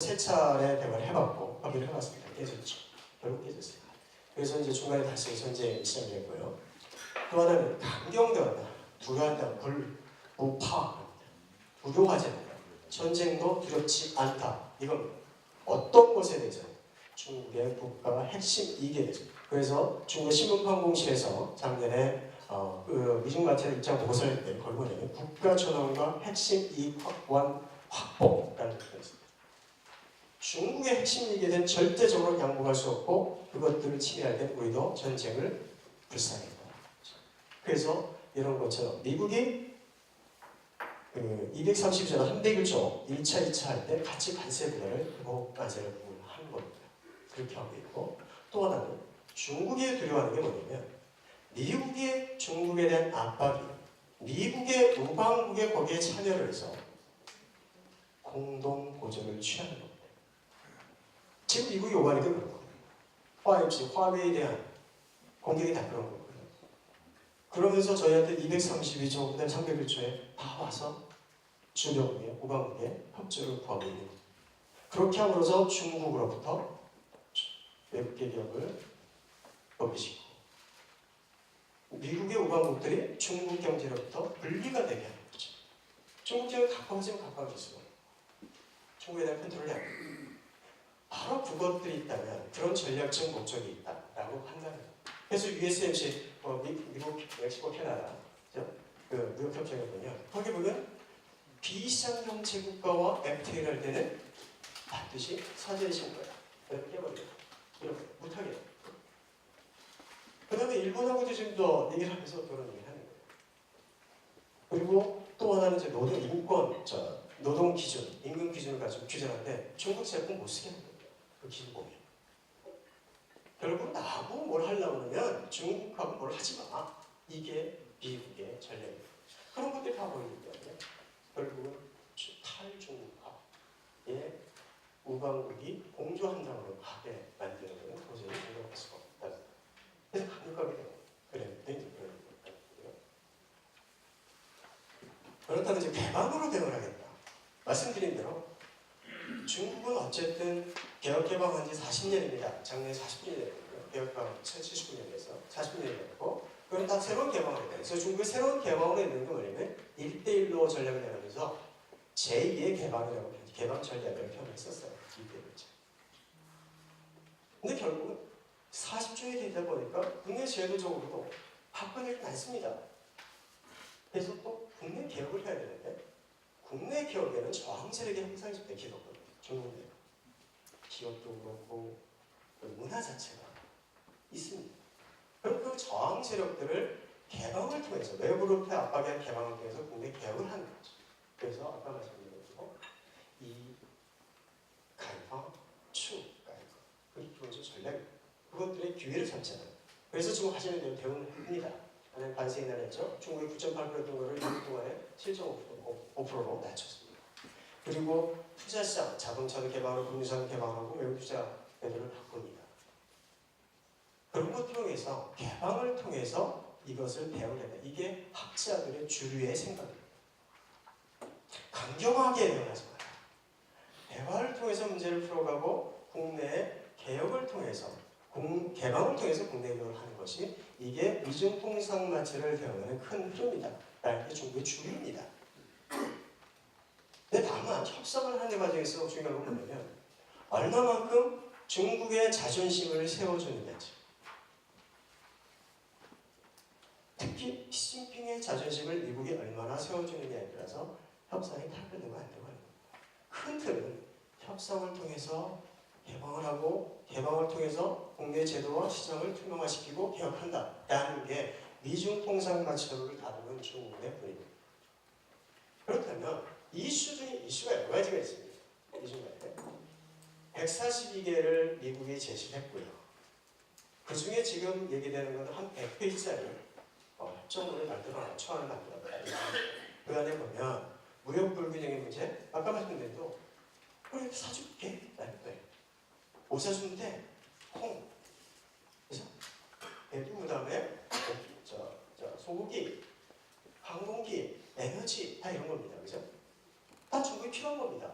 세 차례 대화를 해봤고 협의를 해봤습니다. 깨졌죠. 결국 깨졌어요. 그래서 이제 중간에 다시 전쟁이 시작됐고요. 또 하나는 강경대화다. 두려워한다. 무파. 무료화제다. 전쟁도 두렵지 않다. 이건 어떤 것에 대해서 중국의 국가 핵심 이익에 대해서. 그래서 중국 신문판공실에서 작년에 미중 관찰 입장 보고서를 할 때 결국에는 국가 전원과 핵심 이익 확보라는 것이 있습니다. 중국의 핵심 이익에 대한 절대적으로 양보할 수 없고 그것들을 침해할 때 우리도 전쟁을 불사한다. 그래서 이런 것처럼 미국이 230조 한 100조 1차, 2차 할 때 같이 관세 분할을 대북 관세를 하는 겁니다. 그렇게 하고 있고 또 하나는 중국이 두려워하는 게 뭐냐면 미국이 중국에 대한 압박이 미국의 우방국에 거기에 참여를 해서 공동 고전을 취하는 겁니다. 지금 미국이 요구하는 게 그런 거예요. 5G, 화웨이에 대한 공격이 다 그런 거거든요. 그러면서 저희한테 232조, 그 다음에 301조에 다 와서 주력국의, 우방국의 협조를 구하고 있는 거예요. 그렇게 함으로써 중국으로부터 외국계 기업을 먹이시고 미국의 우방국들이 중국 경제로부터 분리가 되게 하는 거죠. 중국 경제가 가까워지면 가까워질수록 중국에 대한 컨트롤이 안 돼요. 바로 그것들이 있다면 그런 전략적 목적이 있다라고 판단해요. 그래서 USMC, 미국, 멕시코, 캐나다, 그 무역 협정에 보면 거기 보면 비상경제 국가와 FTA를 할 때는 반드시 사죄의 신고야. 그래서 깨버려요. 이렇게 못하게. 그 다음에 일본하고도 지금 더 얘기를 하면서 그런 얘기를 하는 거예요. 그리고 또 하나는 이제 노동 인권, 노동 기준, 임금 기준을 가지고 규정하는데 중국 제품 못 쓰게 하는 거예요. 그 기준 보면. 결국 나하고 뭘 하려고 하면 중국하고 뭘 하지 마. 이게 미국의 전략이에요. 그런 것들이 다 보이기 때문에 결국은 탈중국화의 우방국이 공조한다고 하게 만드는 것은 도저히 인정할 수가 없다. 그래서 강력하게 되고 그랬는데 이제 그런 거예요. 그렇다면 이제 개방으로 대응하겠다. 말씀드린 대로 중국은 어쨌든 개혁개방한 지 40년입니다. 작년에 40주년이 됐거든요. 개혁개방 1979년에서 40주년이 됐고 그럼 다 새로운 개방을 해야 돼요. 그래서 중국이 새로운 개방으로 있는 게 뭐냐면 1대1로 전략을 내면서 제2의 개방이라고 개방 전략을 표현했었어요. 1대1죠. 근데 결국은 40주년이 되다 보니까 국내 제도적으로도 바꿔내지 않습니다. 그래서 또 국내 개혁을 해야 되는데 국내 기업에는 저항 세력이 항상 있을 때 길었거든요. 중국 내 기업도 그렇고 그 문화 자체가 있습니다. 그럼 그 저항 세력들을 개방을 통해서 외부로부터 압박에 대한 개방을 통해서 국내 개혁을 하는 거죠. 그래서 아까 말씀드린 것처럼 이 가이방, 가이방 그게 기본적 전략입니다. 그것들의 기회를 잡잖아요. 그래서 지금 하시는 대로 대응을 합니다. 하나는 관세 인하했죠. 중국이 9.8%였던 거를 2년 동안에 7.5%로 낮췄습니다. 그리고 투자시장, 자동차도 개방하고 금융시장 개방하고 외국 투자 매도를 바꿉니다. 그런 것 통해서 개방을 통해서 이것을 배우려다. 이게 학자들의 주류의 생각입니다. 강경하게 대응하지 마라. 대화를 통해서 문제를 풀어가고 국내의 개혁을 통해서 개방을 통해서 국내 개혁을 하는 것이 이게 미중통상마체를 대응하는 큰 흐름이다. 라는 게 중국의 주류입니다. 근데 다만 협상을 하는 과정에서 중요한 건 뭐냐면 얼마만큼 중국의 자존심을 세워주느냐지. 특히 시진핑의 자존심을 미국이 얼마나 세워주느냐에 따라서 협상이 타결되고 안 되고 하는 겁니다. 큰 틀은 협상을 통해서 개방을 하고 개방을 통해서 국내 제도와 시장을 투명화시키고 개혁한다라는 게 미중통상가치를 다루는 중국의 뿌리입니다. 그렇다면 이슈 중에 이슈가 여러 가지가 있습니다. 이 중간에 142개를 미국이 제시했고요. 그 중에 지금 얘기되는 것은 한 100페이지짜리 협정문을 만들어놔요. 초안을 만들어놔요. 그 안에 보면 무역 불균형의 문제, 아까 말씀드린 대로 그래 사줄게 라는 거예요. 못 사주는데 콩. 그래서 대두 그다음에 소고기, 항공기, 에너지 다 이런 겁니다. 그죠? 다 중국이 필요한 겁니다.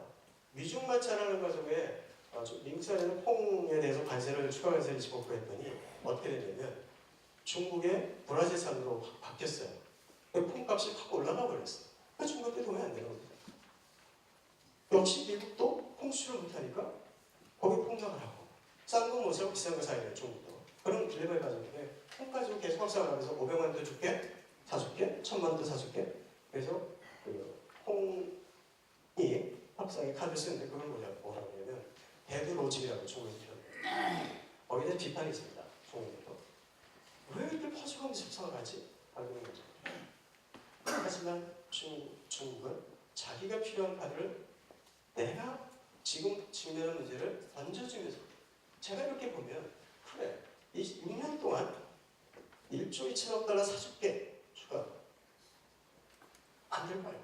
미중 마찰하는 과정에 미국산에는 콩에 대해서 관세를 추가 관세를 집었고 했더니 어떻게 됐냐면 중국의 브라질산으로 바뀌었어요. 콩값이 확 올라가 버렸어요. 그러니까 중국한테 도움이 안 되는 겁니다. 역시 미국도 콩 수출을 못하니까 거기 폭락을 하고 싼 거 못 사고 비싼 거 사야 돼요. 중국도. 그런 딜레마에 빠졌는데 콩 가지고 계속 확산을 하면서 500만 도 줄게, 사줄게, 1000만 도 사줄게. 그래서 그 콩이 확산의 카드를 쓰는데 그걸 뭐라고 하냐면 데드 로직이라고 중국에서 표현해요. 거기에 비판이 있습니다. 중국에서. 왜 이렇게 퍼져가면서 협상을 하지? 알고 있는 거죠. 하지만 중국은 자기가 필요한 카드를 내가 지금 직면한 문제를 던져주면서 제가 이렇게 보면 그래 이 6년 동안 1조 2천억 달러 사줄게 추가 안 될까요?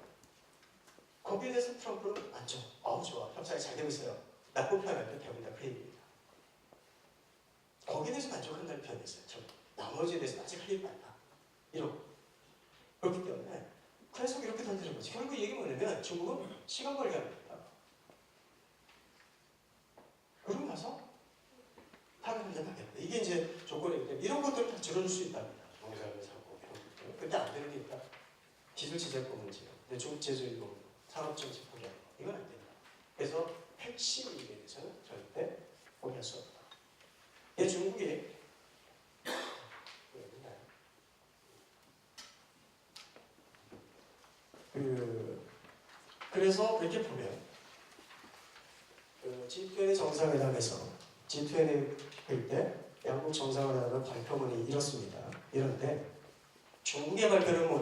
거기에 대해서 트럼프는 안 줘. 아우 좋아 협상이 잘 되고 있어요. 나쁜 표현할 때 대부분 다 그 얘기입니다. 거기에 대해서 만족한다는 표현이 있어요. 나머지에 대해서 아직 할 일이 많다. 이러고 그렇기 때문에 계속 이렇게 던지는 거지. 결국 이 얘기 뭐냐면 중국은 시간 벌게 합니다. 그러고 나서 타격을 하겠다. 이게 이제 조건이기 때문에 이런 것들을 다 줄여줄 수 있답니다. 농사를 사고 이런 것들. 근데 안 되는 게 있다. 기술 지적법 문제, 중국 제조이고 산업 정책 포기하는 거. 이건 안 된다. 그래서 핵심 이익에 대해서는 절대 포기할 수 없다. 이 중국이 그래서 이렇게 보면 G20 정상회담에서 G20 때 양국 정상회담의 발표문이 이렇습니다. 이런데 중국의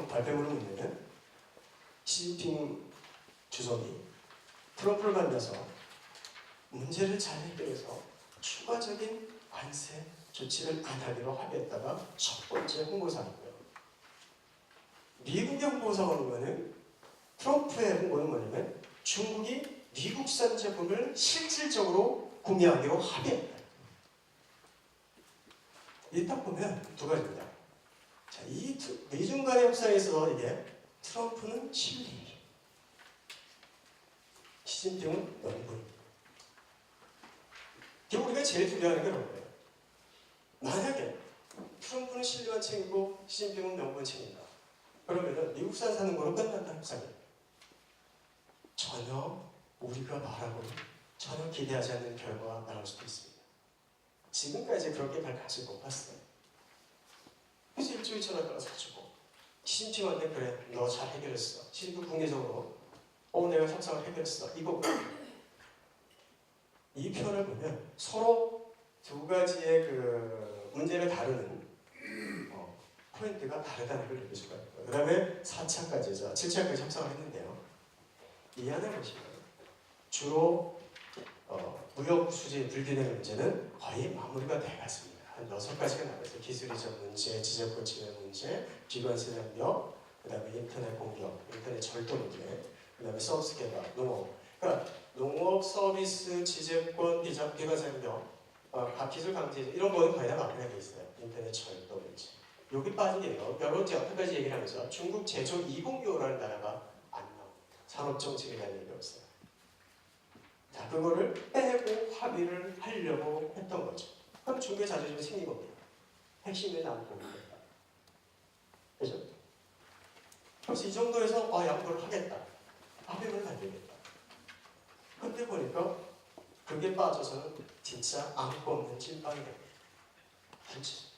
발표문은 뭐냐면 시진핑 주석이 트럼프를 만나서 문제를 잘 해결해서 추가적인 관세 조치를 안 하기로 합의했다가 첫 번째 홍보사항이고요. 미국의 홍보사항은 트럼프의 홍보는 뭐냐면 중국이 미국산 제품을 실질적으로 구매하기로 합의했다. 이 딱 보면 두 가지입니다. 자, 이 미중 간의 협상에서 이게 트럼프는 실리, 시진핑은 명분입니다. 우리가 제일 두려워하는 게 뭐예요? 만약에 트럼프는 실리만 챙기고 시진핑은 명분 챙긴다. 그러면 미국산 사는 거로 끝난다는 협상이에요. 전혀 우리가 말하고 전혀 기대하지 않는 결과가 나올 수도 있습니다. 지금까지 그렇게 발표하지 못했어요. 그래서 1조 2천억 달러 사주고 시진핑한테 그래 너 잘 해결했어. 시진핑 국내적으로 내가 협상을 해결했어. 이거 이 표현을 보면 서로 두 가지의 그 문제를 다루는 포인트가 다르다는 걸 느낄 수가 있고요. 그 다음에 4차까지죠. 7차까지 협상을 했는데요. 이 안에 보시면 주로 무역 수지 불균형 문제는 거의 마무리가 돼갔습니다. 한 6가지가 남았어요. 기술이적 문제, 지적권 침해 문제, 비관세 장벽, 그 다음에 인터넷 공격, 인터넷 절도 문제, 그 다음에 서비스 개발, 농업. 그러니까 농업, 서비스, 지적권, 비관세 장벽, 기술 강제 이런 거는 거의 다 마무리가 돼 있어요. 인터넷 절도 문제. 여기 빠진 게요. 여러 가지 얘기를 하면서 중국 제조 2065라는 나라가 안 나옵니다. 산업 정책에 대한 얘기가 없어요. 자, 그거를 빼고 합의를 하려고 했던 거죠. 그럼 중국의 자존심이 생긴 겁니다. 핵심에 남고 있겠다. 그죠? 그래서 이 정도에서 양보를 하겠다. 합의를 만들겠다. 근데 보니까 그게 빠져서는 진짜 아무것도 없는 찐빵이 됩니다.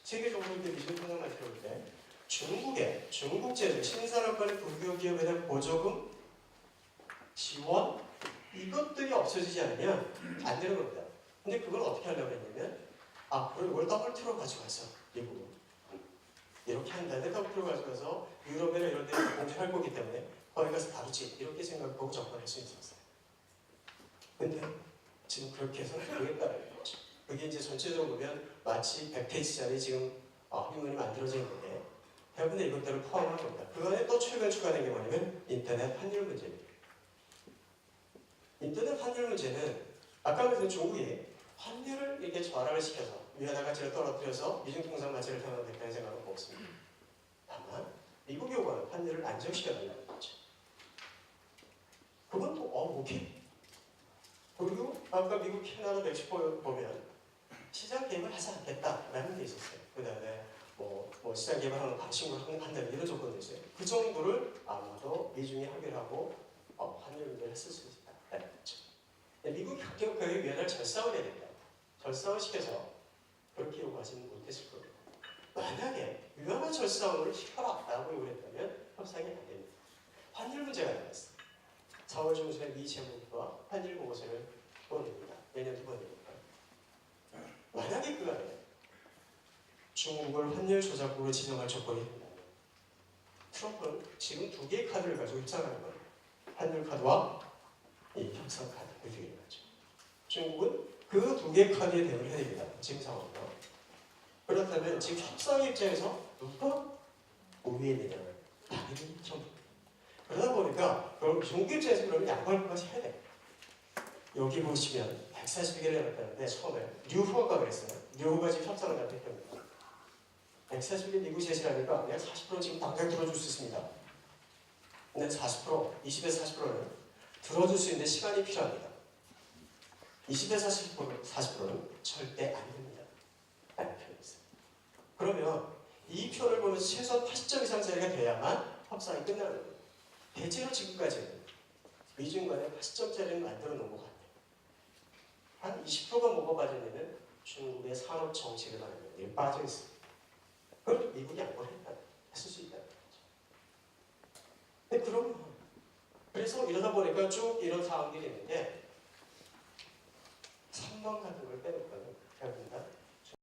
세계적으로 이제 미중 통상만 태울 때 중국의 중국 제조 신산업관의 국유기업에 대한 보조금 지원 이것들이 없어지지 않으면 안 되는 겁니다. 근데 그걸 어떻게 하려고 했냐면 그리고 이걸 WTO로 가져가서 미국은 이렇게 한 다음에 WTO로 가져가서 유럽이나 이런 데 공조할 거기 때문에 거기 가서 다루지 이렇게 생각하고 접근할 수 있었어요. 근데 지금 그렇게 해서 되겠다는 거죠. 그게 이제 전체적으로 보면 마치 100페이지짜리 지금 합의문이 만들어져 있는데 대부분의 이것들을 포함한 겁니다. 그 안에 또 최근 추가된 게 뭐냐면 인터넷 환율 문제입니다. 인터넷 환율 문제는 아까 말했던 중국이 환율을 이렇게 좌락을 시켜서 위에다가 가치를 떨어뜨려서 미중 통상 가치를 태워놓겠다는 생각은 없습니다. 다만 미국이 요구하는 환율을 안정시켜달라는 거죠. 그건 또 오케이. 그리고 아까 미국, 캐나다, 멕시코 보면 시장 개입을 하지 않겠다라는 게 있었어요. 그 다음에 뭐 시장 개입하는 방식으로 한다는 이런 조건도 있어요. 그 정도를 아마도 미중이 합의하고 환율 문제를 했을 수 있다. 그렇죠. 미국 협력위원회를 절상을 해야 된다. 절상을 시켜서 그렇게 요구하지는 못했을 겁니다. 만약에 유연한 절상을 시켜라라고 요구했다면 협상이 안 됩니다. 환율 문제가 나왔어요. 4월 중순에 미 재무부가 환율 보고서를 보냅니다. 매년 2번이니까. 만약에 그 안에 중국을 환율 조작국으로 지정할 조건이 된다면 트럼프는 지금 두 개의 카드를 가지고 입장하는 거예요. 환율 카드와 이 협상 카드 그 두 개를 가지고. 중국은 그 두 개의 카드에 대응을 해야 됩니다. 지금 상황으로. 그렇다면 지금 협상의 입장에서 누가 우위에 있느냐면 당연히 트럼프. 그러다 보니까 중국 입장에서 그러면 양보할 것까지 해야 돼. 여기 보시면 140개를 해놨다는데 처음에 류호가 그랬어요. 류호가 지금 협상을 잡혔겁니다 140개 미국 제시라니까 내가 40% 지금 당장 들어줄 수 있습니다. 근데 40%, 20에서 40%는 들어줄 수 있는 시간이 필요합니다. 20에서 40%는 절대 안 됩니다. 라는 표현이 있어요. 그러면 이 표를 보면서 최소 80점 이상 짜리가 돼야만 협상이 끝나는 거예요. 대체로 지금까지는 미중 간에 80점짜리를 만들어 놓은 것 같아요. 한 20%가 뭐가 빠져있냐면 중국의 산업 정책에 관한 면이 빠져 있습니다. 그걸 미국이 양보를 했을 수 있다는 거죠. 근데 그래서 이러다 보니까 쭉 이런 상황들이 있는데 3번 같은 걸 빼놓고는 결국